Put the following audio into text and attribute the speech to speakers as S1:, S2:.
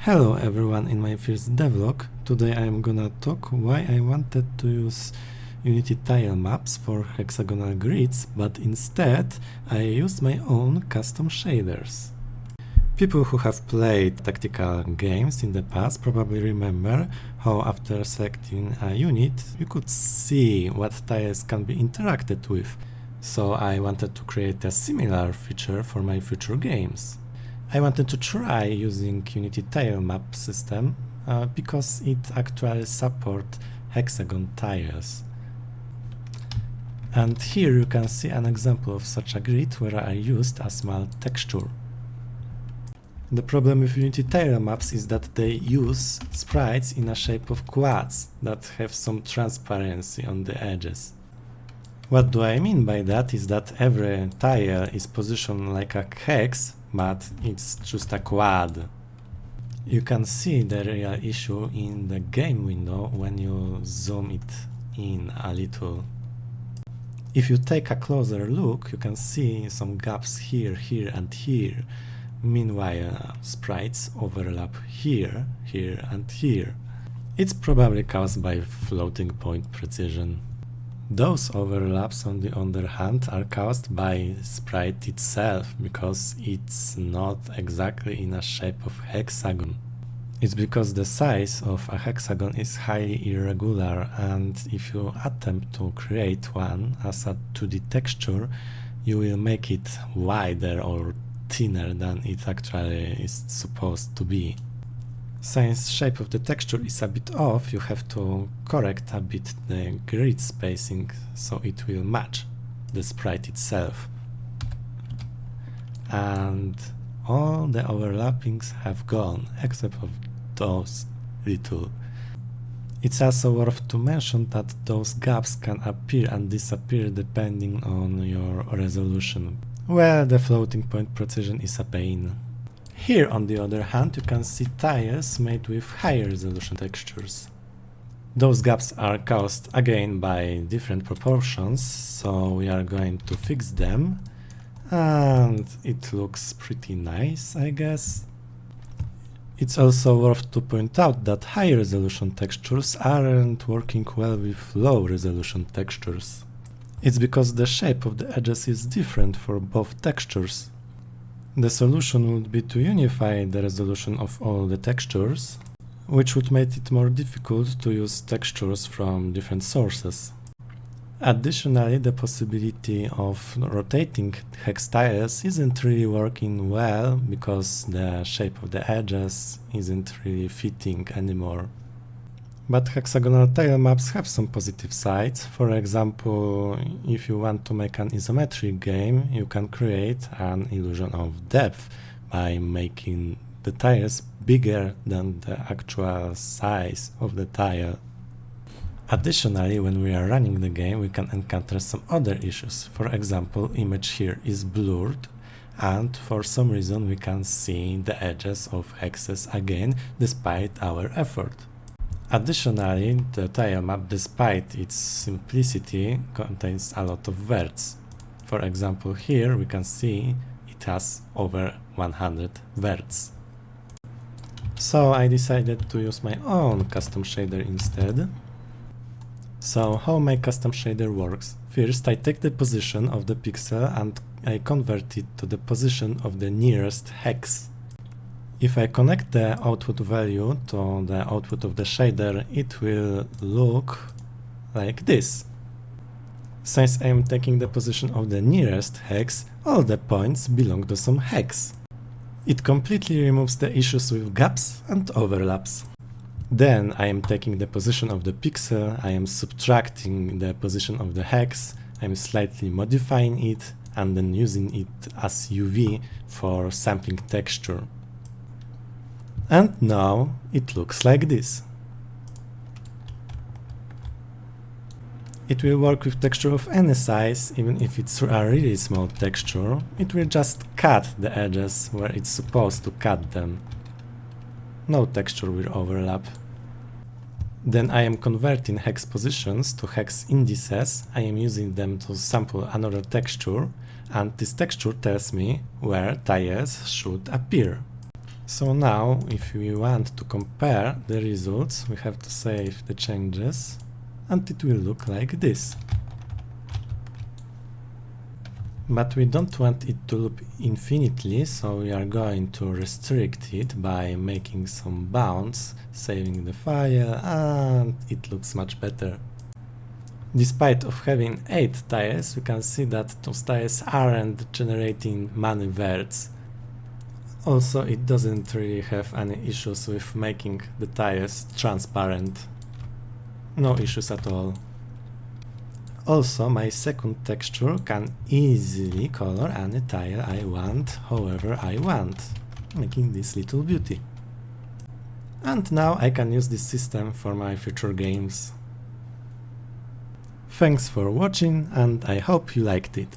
S1: Hello everyone, in my first devlog, today I am gonna talk why I wanted to use Unity tilemaps for hexagonal grids, but instead I used my own custom shaders. People who have played tactical games in the past probably remember how after selecting a unit you could see what tiles can be interacted with, so I wanted to create a similar feature for my future games. I wanted to try using Unity tilemap system because it actually supports hexagon tiles. And here you can see an example of such a grid where I used a small texture. The problem with Unity tilemaps is that they use sprites in a shape of quads that have some transparency on the edges. What do I mean by that is that every tile is positioned like a hex, but it's just a quad. You can see the real issue in the game window when you zoom it in a little. If you take a closer look, you can see some gaps here, here and here. Meanwhile, sprites overlap here, here and here. It's probably caused by floating point precision. Those overlaps, on the other hand, are caused by sprite itself, because it's not exactly in a shape of hexagon. It's because the size of a hexagon is highly irregular, and if you attempt to create one as a 2D texture, you will make it wider or thinner than it actually is supposed to be. Since shape of the texture is a bit off, you have to correct a bit the grid spacing so it will match the sprite itself. And all the overlappings have gone, except of those little. It's also worth to mention that those gaps can appear and disappear depending on your resolution. Well, the floating point precision is a pain. Here, on the other hand, you can see tiles made with higher resolution textures. Those gaps are caused again by different proportions, so we are going to fix them, and it looks pretty nice, I guess. It's also worth to point out that high resolution textures aren't working well with low resolution textures. It's because the shape of the edges is different for both textures. The solution would be to unify the resolution of all the textures, which would make it more difficult to use textures from different sources. Additionally, the possibility of rotating hex tiles isn't really working well because the shape of the edges isn't really fitting anymore. But hexagonal tilemaps have some positive sides. For example, if you want to make an isometric game, you can create an illusion of depth by making the tiles bigger than the actual size of the tile. Additionally, when we are running the game, we can encounter some other issues. For example, image here is blurred, and for some reason we can see the edges of hexes again despite our effort. Additionally, the tilemap, despite its simplicity, contains a lot of verts. For example, here we can see it has over 100 verts. So I decided to use my own custom shader instead. So how my custom shader works? First, I take the position of the pixel and I convert it to the position of the nearest hex. If I connect the output value to the output of the shader, it will look like this. Since I am taking the position of the nearest hex, all the points belong to some hex. It completely removes the issues with gaps and overlaps. Then I am taking the position of the pixel, I am subtracting the position of the hex, I am slightly modifying it, and then using it as UV for sampling texture. And now it looks like this. It will work with texture of any size, even if it's a really small texture. It will just cut the edges where it's supposed to cut them. No texture will overlap. Then I am converting hex positions to hex indices. I am using them to sample another texture, and this texture tells me where tiles should appear. So now, if we want to compare the results, we have to save the changes, and it will look like this. But we don't want it to loop infinitely, so we are going to restrict it by making some bounds, saving the file, and it looks much better. Despite of having 8 tiles, we can see that those tiles aren't generating many verts. Also, it doesn't really have any issues with making the tiles transparent. No issues at all. Also, my second texture can easily color any tile I want, however I want, making this little beauty. And now I can use this system for my future games. Thanks for watching, and I hope you liked it.